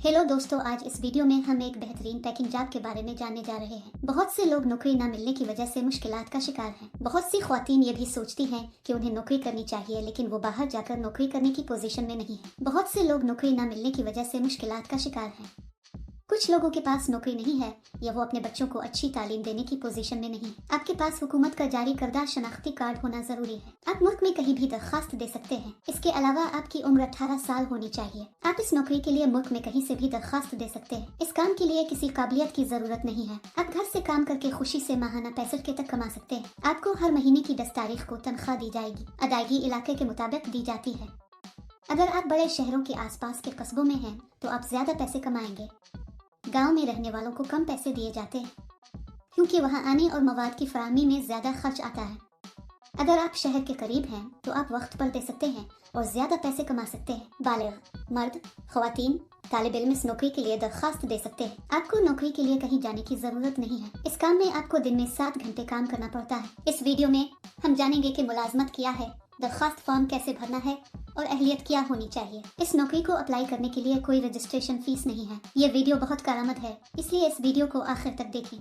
Hello दोस्तों, आज इस वीडियो में हम एक बेहतरीन पैकिंग जॉब के बारे में जानने जा रहे हैं। बहुत से लोग नौकरी न मिलने की वजह से मुश्किलात का शिकार हैं। बहुत सी ख्वातीन ये भी सोचती हैं कि उन्हें नौकरी करनी चाहिए, लेकिन वो बाहर जाकर नौकरी करने की पोजीशन में नहीं है। बहुत से लोग नौकरी न मिलने की वजह से मुश्किलात का शिकार हैं। कुछ लोगों के पास नौकरी नहीं है या वो अपने बच्चों को अच्छी तालीम देने की पोजीशन में नहीं है। आपके पास हुकूमत का जारी करदा शनाख्ती कार्ड होना जरूरी है। आप मुल्क में कहीं भी दरखास्त दे सकते हैं। इसके अलावा आपकी उम्र 18 साल होनी चाहिए। आप इस नौकरी के लिए मुल्क में कहीं से भी दरखास्त दे सकते हैं। इस काम के लिए किसी काबिलियत की जरूरत नहीं है। आप घर से काम करके खुशी से माहाना 65 तक कमा सकते हैं। आपको हर महीने की 10 तारीख को तनख्वाह दी जाएगी। अदायगी इलाके के मुताबिक दी जाती है। अगर आप बड़े शहरों के आसपास के कस्बों में हैं तो आप ज्यादा पैसे कमाएंगे। गांव में रहने वालों को कम पैसे दिए जाते हैं क्योंकि वहां आने और मवाद की फराहमी में ज्यादा खर्च आता है। अगर आप शहर के करीब हैं तो आप वक्त पर दे सकते हैं और ज्यादा पैसे कमा सकते हैं। बालिग, मर्द, ख्वातीन, तालिब इल्म इस नौकरी के लिए दरखास्त दे सकते हैं। आपको नौकरी के लिए कहीं जाने की जरूरत नहीं है। इस काम में आपको दिन में 7 घंटे काम करना पड़ता है। इस वीडियो में हम जानेंगे कि मुलाजमत क्या है, दरखास्त फॉर्म कैसे भरना है और अहलियत क्या होनी चाहिए। इस नौकरी को अप्लाई करने के लिए कोई रजिस्ट्रेशन फीस नहीं है। ये वीडियो बहुत कारआमद है, इसलिए इस वीडियो को आखिर तक देखें।